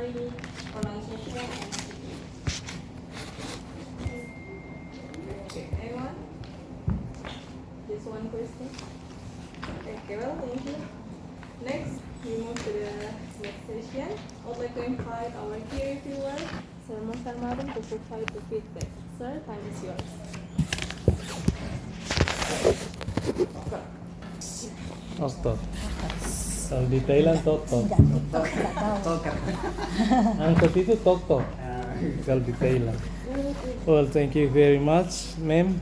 study pronunciation and speaking. Okay, anyone? Just one question? Okay, well, thank you. Next, we move to the next session. I would like to invite our key reviewer, Sir Mohtar Marum, to provide the feedback. Sir, time is yours. Oktot. Kalau di Thailand totot. Enggak tahu. Angkot itu totot. Kalau di Thailand. Well, thank you very much, ma'am,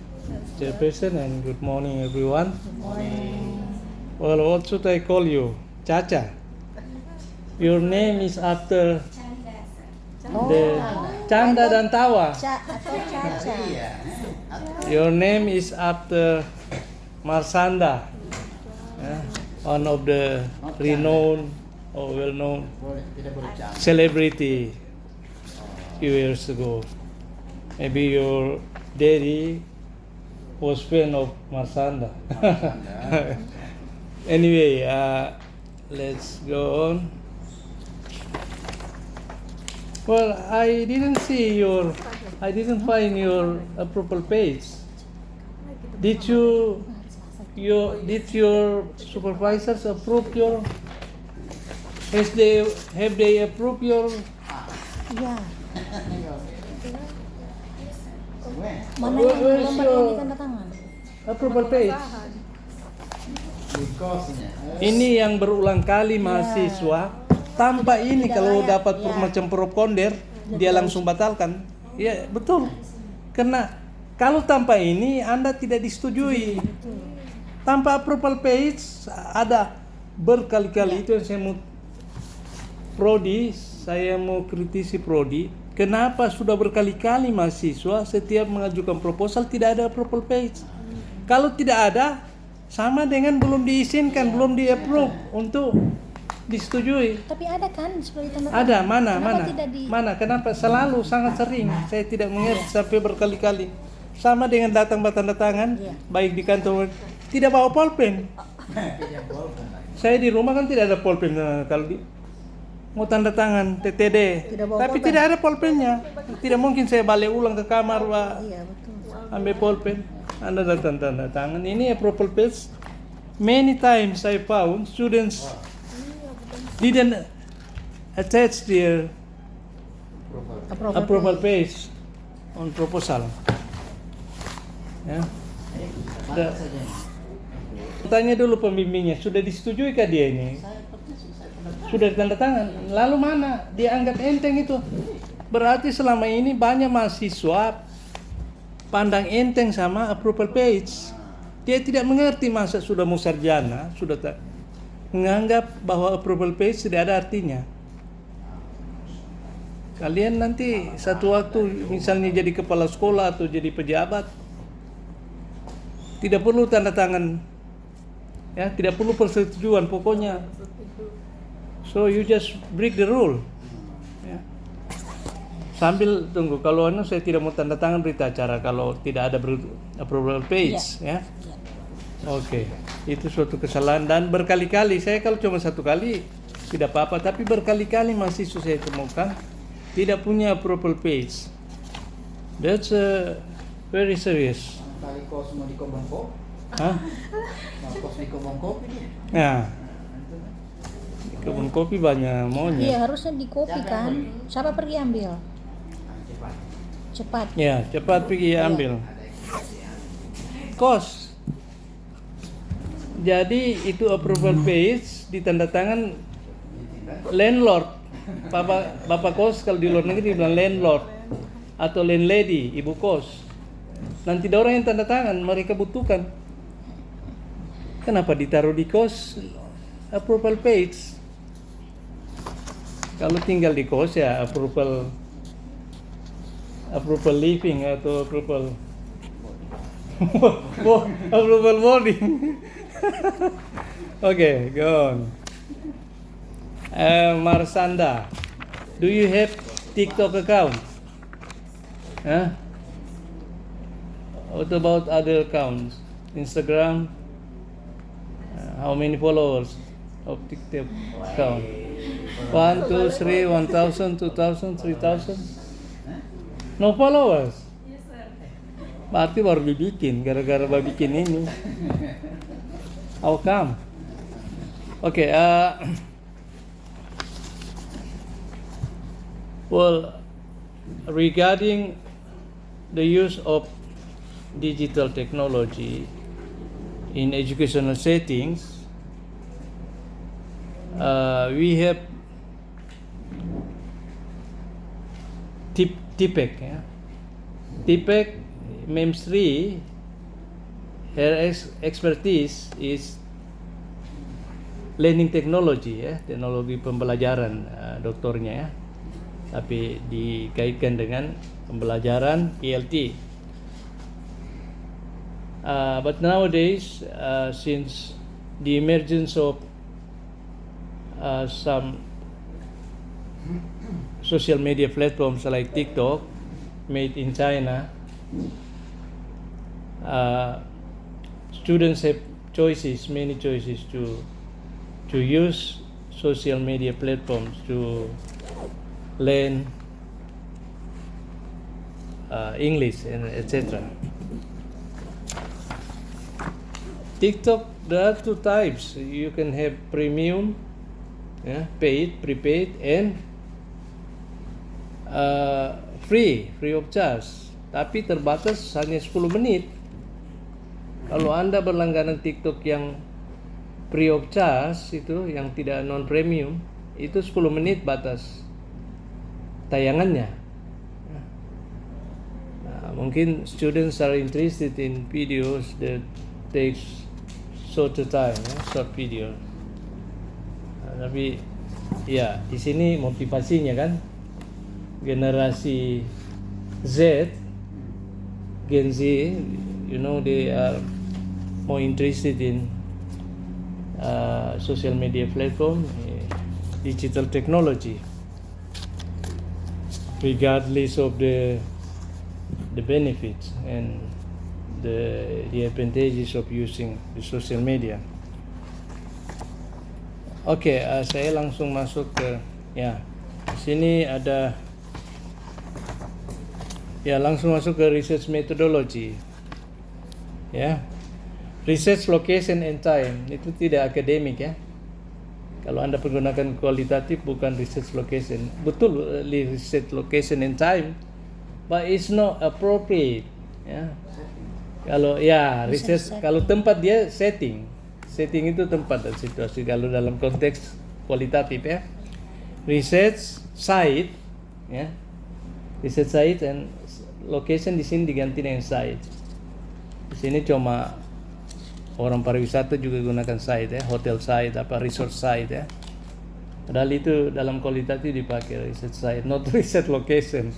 chairperson, and good morning, everyone. Well, what should I call you? Chacha. Your name is after the Canda dan Tawa. Atau Caca. Your name is after Marsanda, one of the renowned or well-known celebrity few years ago. Maybe your daddy was fan of Marsanda. Anyway, let's go on. Well, I didn't find your approval page. Did your supervisors approve your? Have they approved your? Iya. Mana Where yang belum is ini your- tanda tangan? Approval page. Ini yang berulang kali mahasiswa tanpa ini kalau dapat macam propkonder dia langsung batalkan. Ya betul. Karena kalau tanpa ini Anda tidak disetujui. Tanpa approval page ada berkali-kali itu yang saya mau Prodi, saya mau kritisi Prodi. Kenapa sudah berkali-kali mahasiswa setiap mengajukan proposal tidak ada approval page? Kalau tidak ada, sama dengan belum diizinkan, belum di-approve untuk disetujui. Tapi ada kan seperti tanda tangan? Ada, mana? Kenapa tidak Kenapa? Selalu, sangat sering. Saya tidak mengerti sampai berkali-kali. Sama dengan datang tanda tangan, baik di kantor, tidak bawa pulpen. Saya di rumah kan tidak ada pulpen. Kalau mau tanda tangan, TTD, tapi tidak ada pulpennya. Tidak mungkin saya balik ulang ke kamar, Pak. Iya, betul. Ambil pulpen, Anda datang tanda tangan. Ini approval page. Many times I found students didn't attach their approval page on proposal. Ya. Tanya dulu pembimbingnya, sudah disetujui kah dia ini? Sudah ditanda tangan. Lalu mana? Dia anggap enteng itu. Berarti selama ini banyak mahasiswa pandang enteng sama approval page. Dia tidak mengerti masa sudah mau sarjana, sudah menganggap bahwa approval page tidak ada artinya. Kalian nanti satu waktu misalnya jadi kepala sekolah atau jadi pejabat, tidak perlu tanda tangan, ya, tidak perlu persetujuan pokoknya. So you just break the rule. Ya. Sambil tunggu, kalau saya tidak mau tanda tangan berita acara kalau tidak ada approval page, ya. Oke, itu suatu kesalahan dan berkali-kali saya kalau cuma satu kali tidak apa-apa, tapi berkali-kali mahasiswa saya temukan tidak punya approval page. That's very serious. Kali kos mau di Kobongko? Hah? Mau kos di Kobongko? Ya. Di kebun kopi banyak maunya. Iya, harusnya di kopi kan. Siapa pergi ambil? Cepat. Ya, cepat pergi ambil. Kos. Jadi itu approval page ditanda tangan landlord. Bapak kos kalau di luar negeri bilang landlord atau landlady, ibu kos. Nanti ada orang yang tanda tangan, mereka butuhkan. Kenapa ditaruh di kos approval page? Kalau tinggal di kos ya approval living atau approval approval boarding. Okay, go on. Marsanda, do you have TikTok account? Huh? What about other accounts? Instagram? How many followers of TikTok account? 1, 2, 3, 1,000, 2,000, 3,000. No followers. Yes, sir. Berarti baru dibikin, gara-gara baru bikin ini. How come? Okay, well, regarding the use of digital technology in educational settings, we have TPEC. Yeah? TPEC MEMS 3, her expertise is learning technology, ya, teknologi pembelajaran doktornya ya, tapi dikaitkan dengan pembelajaran ELT. But nowadays, since the emergence of some social media platforms like TikTok, made in China, students have choices, many choices to use social media platforms to learn English and etc. TikTok, there are two types. You can have premium, yeah, paid, prepaid, and free of charge. Tapi terbatas hanya 10 menit. Kalau Anda berlangganan TikTok yang free of charge, itu yang tidak non premium, itu 10 menit batas tayangannya. Nah, mungkin students are interested in videos that takes shorter time, ya, short video. Nah, tapi ya di sini motivasinya kan generasi Z, Gen Z, you know, they are more interested in social media platform, digital technology, regardless of the benefits and the advantages of using the social media. Oke, saya langsung masuk ke ya. Di sini ada ya, langsung masuk ke research methodology. Ya. Research location and time itu tidak akademik ya. Kalau Anda menggunakan kualitatif bukan research location. Betul, research location and time, but it's not appropriate ya. Kalau ya research, kalau tempat dia setting itu tempat dan situasi. Kalau dalam konteks kualitatif ya, research site ya, research site and location di sini diganti dengan site. Di sini cuma orang pariwisata juga gunakan site ya, hotel site, apa resort site ya. Padahal itu dalam kualitatif dipakai research site, not research location.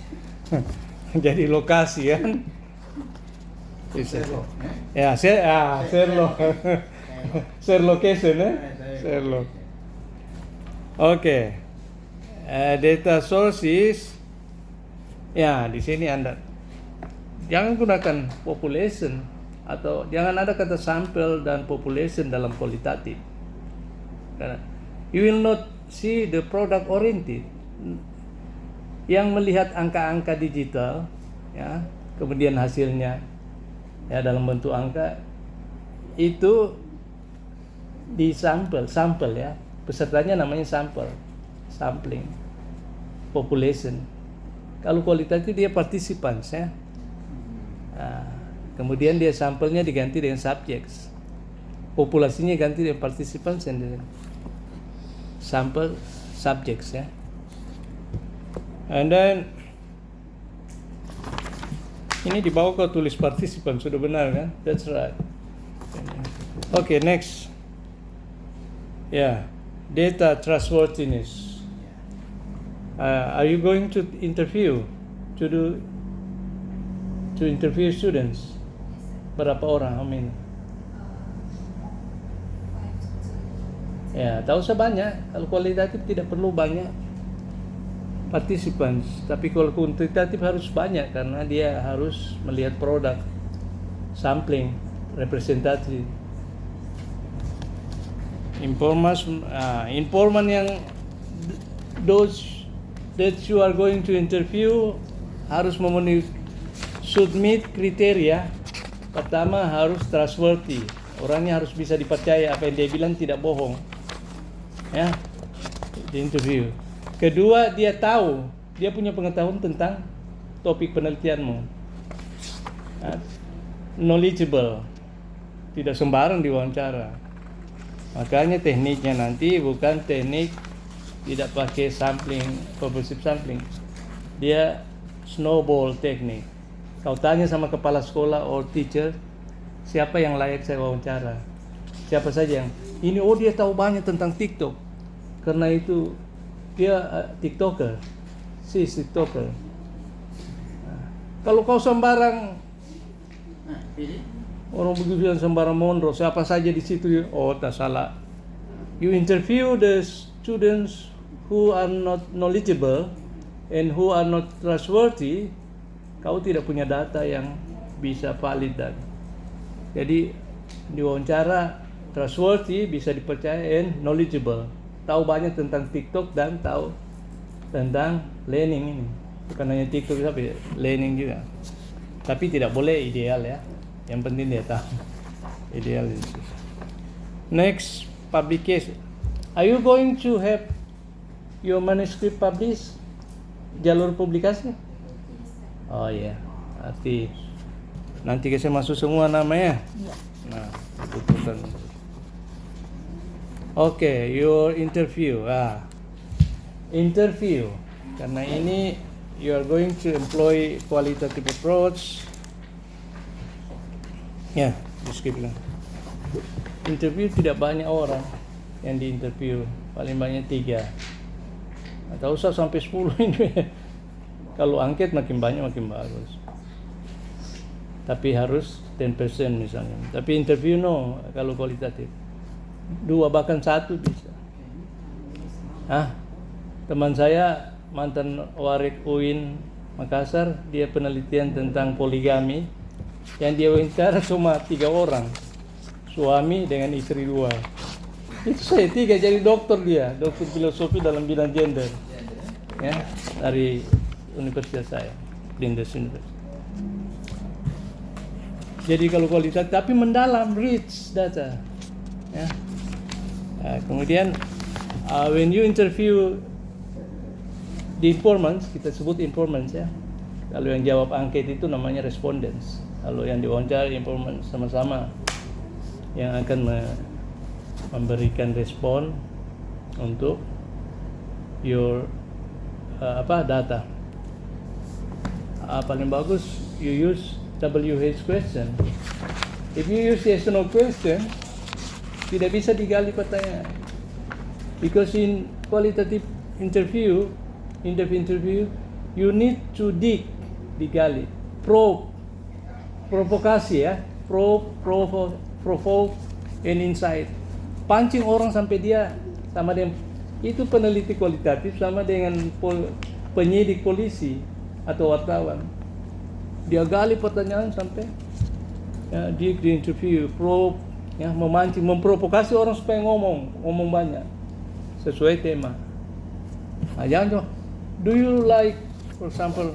Jadi lokasi kan. Ya, share location ya. Share lo. Oke. Data sources. Ya, di sini Anda jangan gunakan population atau jangan ada kata sample dan population dalam kualitatif. Karena you will not see the product oriented. Yang melihat angka-angka digital ya, kemudian hasilnya ya dalam bentuk angka itu di sampel ya, pesertanya namanya sampling, population. Kalau kualitatif dia participants ya. Nah, kemudian dia sampelnya diganti dengan subjects, populasinya ganti dengan participants dan sample subjects ya. And then ini di bawah kau tulis partisipan, sudah benar kan? That's right. Okay, next. Yeah, data trustworthiness. Are you going to interview to interview students? Berapa orang? How many? Ya, tak usah banyak. Kalau kualitatif tidak perlu banyak participants, tapi kalau kuantitatif harus banyak karena dia harus melihat produk, sampling, representatif. Informan yang those that you are going to interview harus memenuhi submit kriteria. Pertama harus trustworthy, orangnya harus bisa dipercaya, apa yang dia bilang tidak bohong, ya, di interview. Kedua, dia tahu, dia punya pengetahuan tentang topik penelitianmu, knowledgeable, tidak sembarang diwawancara. Makanya tekniknya nanti bukan teknik tidak pakai sampling, progressive sampling, dia snowball teknik. Kau tanya sama kepala sekolah or teacher, siapa yang layak saya wawancara? Siapa saja yang ini, oh dia tahu banyak tentang TikTok, karena itu dia TikToker, si TikToker. Nah, kalau kau sembarang orang begitu yang sembarang mondro, siapa saja di situ, oh tak salah. You interview the students who are not knowledgeable and who are not trustworthy, kau tidak punya data yang bisa valid. Dan jadi diwawancara trustworthy, bisa dipercaya, and knowledgeable, tahu banyak tentang TikTok dan tahu tentang learning ini. Bukan hanya TikTok tapi learning juga. Tapi tidak boleh ideal ya. Yang penting dia tahu ideal itu. Next, publication. Are you going to have your manuscript published? Jalur publikasi? Oh iya, arti nanti saya masuk semua namanya. Iya. Nah, urutan. Oke, your interview. Interview. Karena ini you are going to employ qualitative approach. Ya, di skip lah. Interview tidak banyak orang yang diinterview, paling banyak 3. Atau usah sampai 10 ini. Kalau angket makin banyak makin bagus. Tapi harus 10% misalnya. Tapi interview no, kalau kualitatif 2 bahkan 1 bisa. Teman saya mantan warik UIN Makassar, dia penelitian tentang poligami. Yang dia wawancara cuma 3 orang, suami dengan istri 2. Itu saya 3 jadi dokter, dia dokter filosofi dalam bidang gender, ya, dari universitas saya, Flinders University. Jadi kalau kualitas tapi mendalam, rich data, ya. Kemudian when you interview the informants, kita sebut informants ya. Kalau yang jawab angket itu namanya respondents. Kalau yang diwawancara informants, sama-sama yang akan memberikan respon untuk your data. Paling bagus you use WH question. If you use yes or no question, tidak bisa digali pertanyaan. Because in qualitative interview, you need to digali, probe, provokasi ya, provoke, and insight. Pancing orang sampai dia sama dengan itu peneliti kualitatif, sama dengan penyidik polisi atau wartawan. Dia gali pertanyaan sampai ya, di interview, probe, ya, memancing, memprovokasi orang supaya ngomong banyak sesuai tema. Jangan, do you like, for example,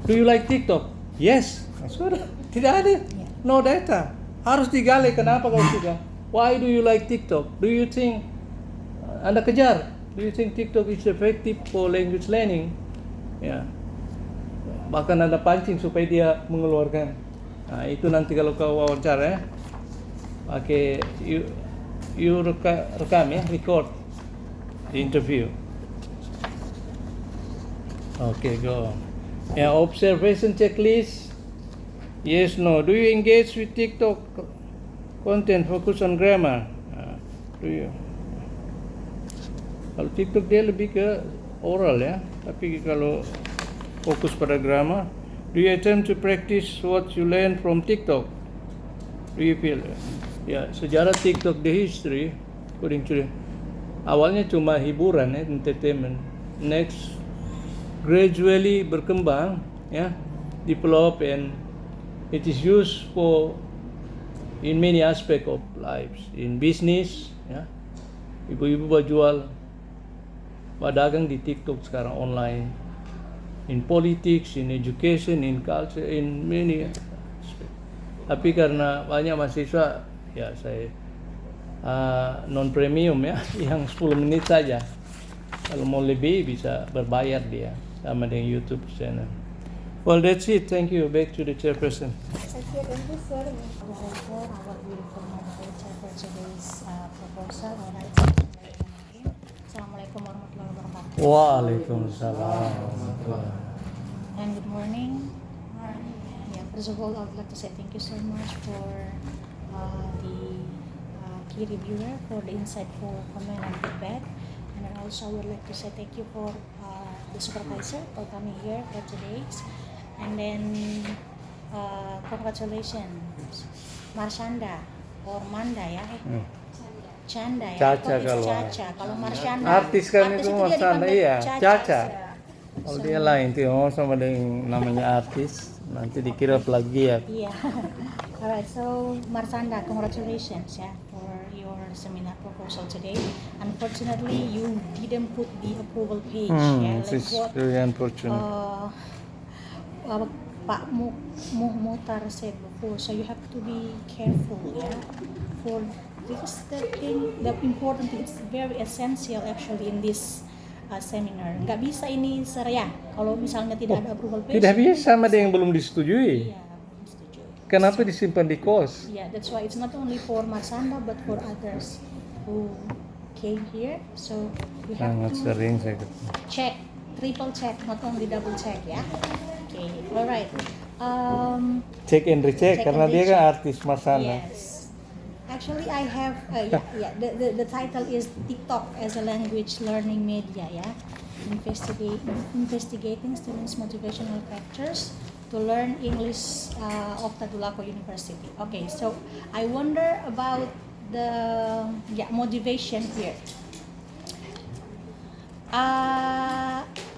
do you like TikTok? Yes. Sudah, tidak ada, no data. Harus digali kenapa kau suka. Why do you like TikTok? Do you think Anda kejar? Do you think TikTok is effective for language learning? Ya. Bahkan Anda pancing supaya dia mengeluarkan. Nah, itu nanti kalau kau wawancara ya, pakai you rekam ya, record the interview. Okay, go. Ya, observation checklist. Yes, no. Do you engage with TikTok content focus on grammar? Do you? Kalau TikTok dia lebih ke oral ya, tapi kalau fokus pada grammar. Do you attempt to practice what you learn from TikTok? Do you feel? Ya, sejarah TikTok, the history, according to awalnya cuma hiburan ya, entertainment. Next, gradually berkembang ya, develop, and it is used for in many aspect of lives, in business ya. Ibu-ibu jual dagang di TikTok sekarang online. In politics, in education, in culture, in many aspects. Tapi karena banyak mahasiswa, ya saya non premium ya, yang 10 menit saja. Kalau mau lebih bisa berbayar dia sama dengan YouTube channel. Well, that's it. Thank you. Back to the chairperson. Thank you, sir. Our beautiful moderator for today's proposal. Alright. Assalamualaikum warahmatullahi wabarakatuh. Waalaikumsalam. And good morning. Yeah, first of all, I would like to say thank you so much for the key reviewer for the insightful comment and feedback. And then also I would like to say thank you for the supervisor for coming here for today. And then congratulations Marshanda or Manda ya. Canda ya. Caca Kok kalau- Caca. Kalau Marshanda. Artis kan itu dia Marshanda, dipanggil iya. Caca. Kalau So- dia lain tuh sama dengan namanya artis, nanti dikira plagiat. Iya. Alright, so Marsanda, congratulations ya for your seminar proposal today. Unfortunately, you didn't put the approval page ya, like This is what very unfortunate. Pak Muhtar said before. So you have to be careful ya. For this is the thing, the important thing. It's very essential actually in this seminar. Nggak bisa ini ya. Kalau misalnya tidak ada approval page. Tidak bisa sama dengan yang belum disetujui. Iya, belum setuju. Kenapa disimpan di kos? Yeah, that's why it's not only for Marsanda but for others who came here. So you have Sangat to sering saya ketemu. check, triple check, not only double check ya. Okay, alright. Check and recheck Check karena and dia kan recheck. artis Marsanda. Yes. Actually, I have the title is TikTok as a language learning media ya. Investigating students' motivational factors to learn English of Tadulako University. Okay, so I wonder about the motivation here.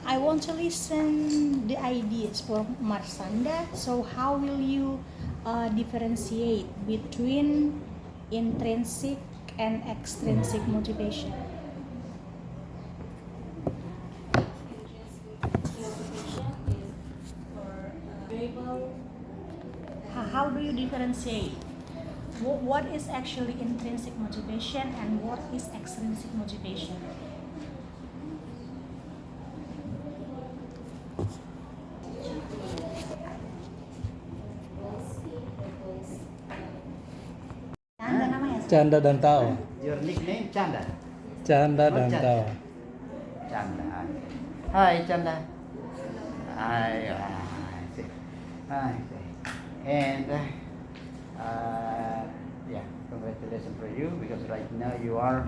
I want to listen the ideas for Marsanda. So how will you differentiate between intrinsic and extrinsic motivation? How do you differentiate? What is actually intrinsic motivation and what is extrinsic motivation? Canda namanya? Canda dan tawa. Your nickname Canda. Canda dan Canda. tawa. Canda. Hai Canda. Hai. Hai. And yeah, congratulations for you because right now you are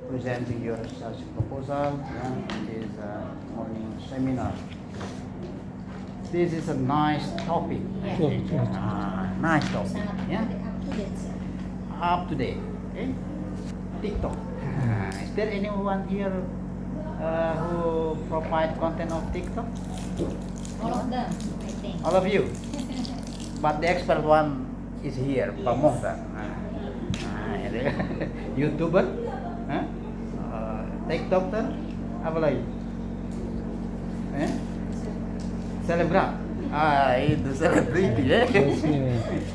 presenting your research proposal in this morning seminar. This is a nice topic. Yeah. Nice topic. Sangat Yeah. up-to-date, sir. Up to date. Okay? TikTok. Is there anyone here who provide content of TikTok? All of them, I think. All of you. But the expert one is here, Pak Yes. Mohtar. YouTuber, TikToker, apa lagi? Selebgram. Itu selebriti ya.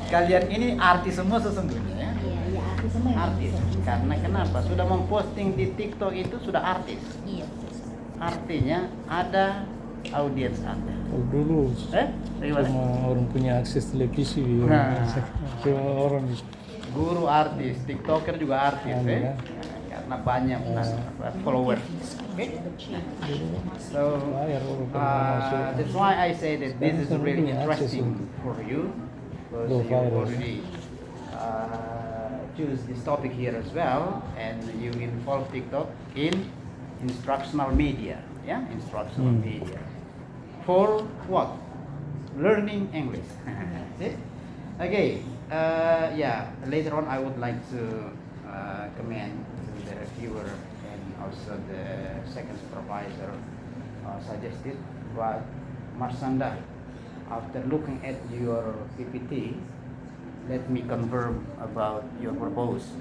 Kalian ini artis semua sesungguhnya ya. Iya, artis semua yang Artis. bisa. Karena kenapa? Sudah memposting di TikTok itu sudah artis. Iya, betul, sir. Artinya ada audiens Anda. Kalau dulu Bagaimana? cuma orang punya akses televisi, Nah. cuma orang Guru artis, TikToker juga artis, Iya. karena banyak followers. So bayar orang masuk. that's why I say that this is really interesting for you because Go you viral. already choose this topic here as well, and you involve TikTok in instructional media, instructional media. For what? Learning English. See? Okay. Later on I would like to commend to the reviewer and also the second supervisor suggested, but Marsanda, after looking at your PPT, let me confirm about your proposal.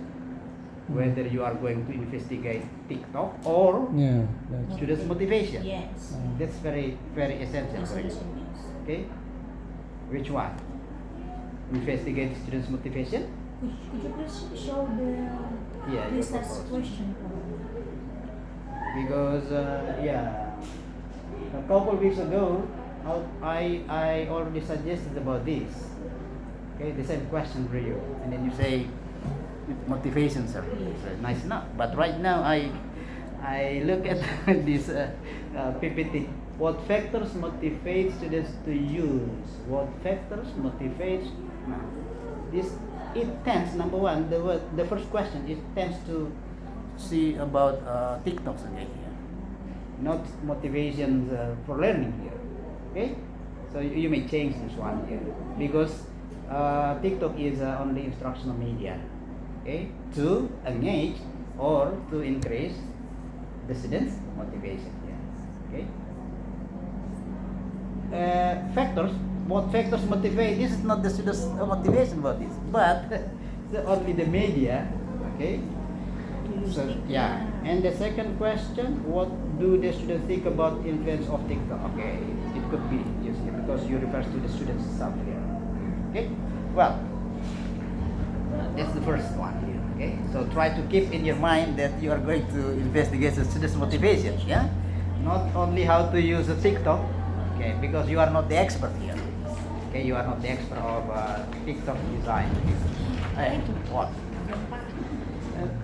whether you are going to investigate TikTok or Yeah. That's, students' motivation. Yes. That's very, very essential for you. Essential, yes. Okay? Which one? Investigate students' motivation? Could you please show the Yeah, you this last propose. question? Because yeah, a couple weeks ago, I already suggested about this. Okay, the same question for you, and then you say motivation, sir. So, nice enough. But right now, I look at this PPT. What factors motivate students to use? What factors motivate? Now, this it tends, number one, the first question, it tends to see about TikToks again here, not motivations for learning here. Okay, so you may change this one here because TikTok is only instructional media. Okay, to engage or to increase the students' motivation here. Okay. Factors. What factors motivate? This is not the students' motivation about this, but only the media. Okay. So, yeah. And the second question, what do the students think about influence of TikTok? Okay, it could be used here because you refer to the students itself here. Okay. Well, that's the first one here. Okay. So try to keep in your mind that you are going to investigate the students' motivation. Yeah. Not only how to use a TikTok. Okay, because you are not the expert here. Okay, you are not the expert of TikTok design. What?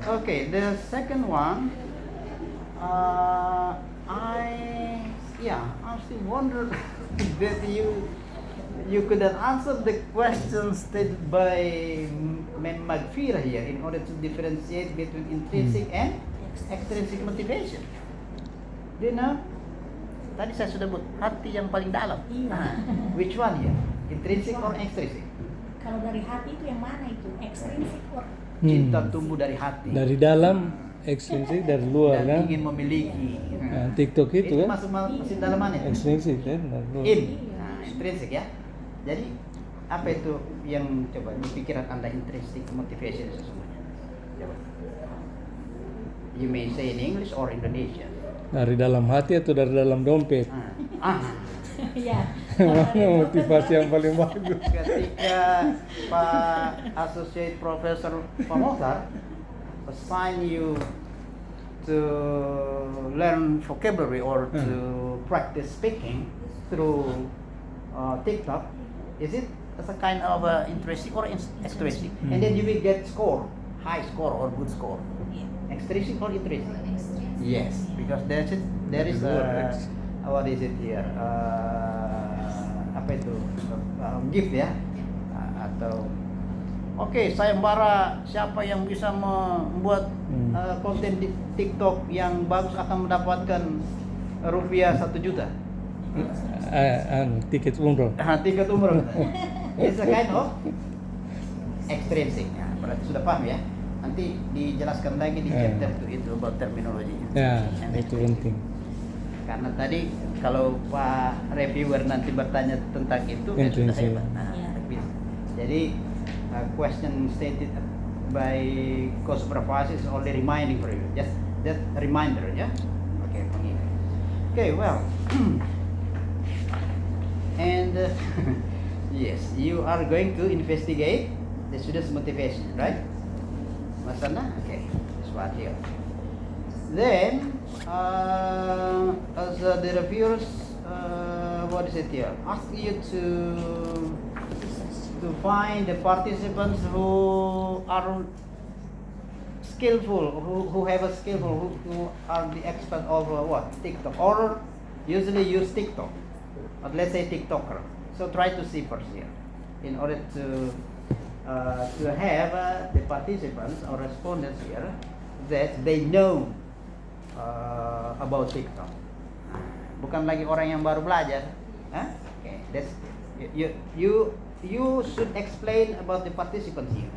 Okay, the second one, I still wonder that you could have answered the question stated by Mem Magfira here in order to differentiate between intrinsic and extrinsic motivation. Do you know? Tadi saya sudah buat hati yang paling dalam. Iya. Which one here? Intrinsic or extrinsic? Kalau dari hati itu yang mana itu? Extrinsic or Cinta tumbuh dari hati. Dari dalam, ekstrinsik dari luar dan kan. ingin memiliki. Nah, TikTok itu kan masuk dalam mana? ekstrinsik kan dari luar. Nah, intrinsic ya. Jadi apa itu yang coba di pikiran Anda intrinsic motivation sesungguhnya? Coba. You may say in English or Indonesian. Dari dalam hati atau dari dalam dompet? ya. Mana motivasi yang paling bagus? Ketika Pak Associate Professor Pamotar assign you to learn vocabulary or to practice speaking through TikTok, is it as a kind of intrinsic or extrinsic? And then you will get score, high score or good score. Extrinsic or intrinsic? Yes, because there is what is it here? Apa itu? Gift ya? Atau Oke, sayembara siapa yang bisa membuat konten di TikTok yang bagus akan mendapatkan rupiah 1 juta. Tiket umroh. Tiket umroh. It's a kind of extrinsic. Ya, berarti sudah paham ya? Nanti dijelaskan lagi di chapter itu about terminologi. Ya, itu penting. Karena tadi kalau Pak reviewer nanti bertanya tentang itu kan sudah hebat. Nah, jadi question stated by co-supervisor is only reminding for you. Just that reminder, ya. Okay, pengingat. Okay, well. And yes, you are going to investigate the students' motivation, right? Masana? Okay, this one here. Then, as the reviewers, what is it here? Ask you to find the participants who are skillful, who have a skillful, who are the expert of what? TikTok, or usually use TikTok, or let's say TikToker. So try to see first here, in order to have the participants or respondents here that they know about TikTok. Bukan lagi orang yang baru belajar. Okay, that's you should explain about the participants here.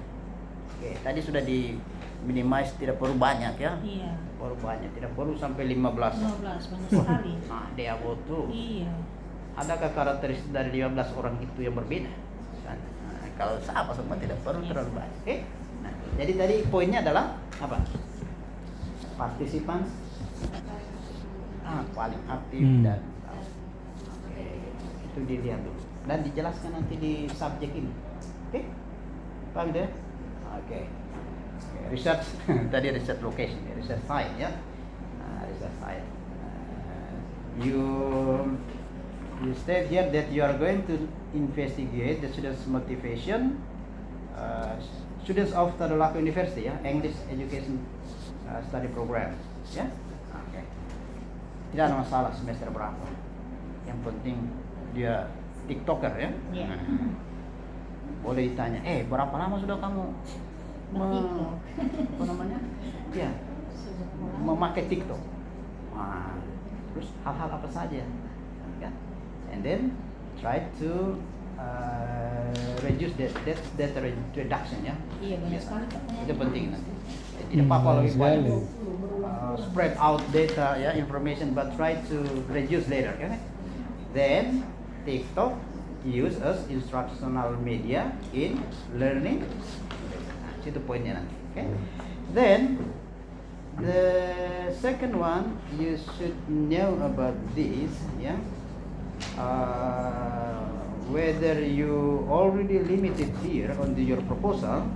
Okay, tadi sudah di minimize, tidak perlu banyak ya. Iya. Perlu banyak, tidak perlu sampai 15. 15 banyak sekali. Nah, dia butuh. Iya. Adakah karakteristik dari 15 orang itu yang berbeda? Nah, kalau sama semua tidak perlu terlalu banyak. Okay? Nah, jadi tadi poinnya adalah apa? Participants paling aktif dan itu dilihat dulu dan dijelaskan nanti di subjek ini. Oke? Paham gitu ya? Oke. Research tadi research location, research site ya. Research site. You state here that you are going to investigate the students' motivation. Students of Tadulako University ya, English Education Study Program ya. Oke. Tidak ada masalah semester berapa. Yang penting dia TikToker ya. Iya. Boleh ditanya, berapa lama sudah kamu apa namanya? Ya, memakai TikTok. Nah, terus hal-hal apa saja, kan? And then try to reduce that reduction ya. Iya, banyak sekali pertanyaan. Itu penting nanti. Tidak apa-apa lebih banyak spread out data ya, information, but try to reduce later, kan? Then TikTok use as instructional media in learning. Nah, itu poinnya nanti. Okay? Then the second one you should know about this, yeah. Whether you already limited here on your proposal,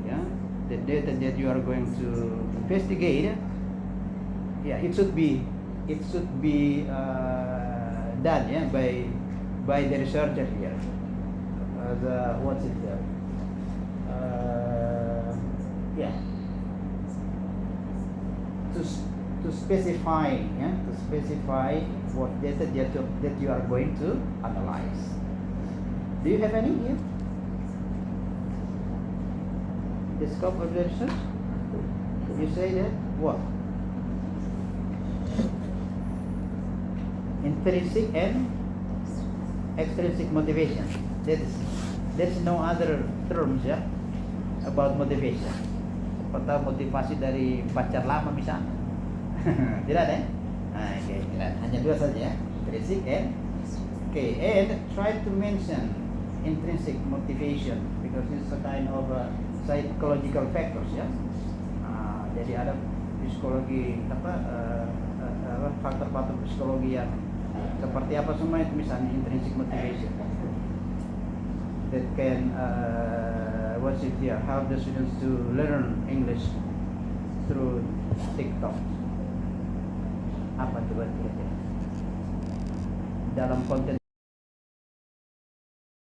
yeah, the data that you are going to investigate, yeah, it should be done, yeah, by the researcher here. What's it there? Yeah. To specify, yeah, to specify what data that you are going to analyze. Do you have any here? The scope of the research? You say that what? Intrinsic and extrinsic motivation. There's no other terms ya about motivation. Seperti motivasi dari pacar lama misalnya. Tidak ada ya? Nah, okay, tidak. Hanya dua saja ya. Intrinsic and and try to mention intrinsic motivation because it's a kind of psychological factors ya. Jadi ada psikologi faktor-faktor psikologi yang seperti apa semua itu, misalnya intrinsic motivation that can what's it here, help the students to learn English through TikTok. Apa coba kira-kira dalam konten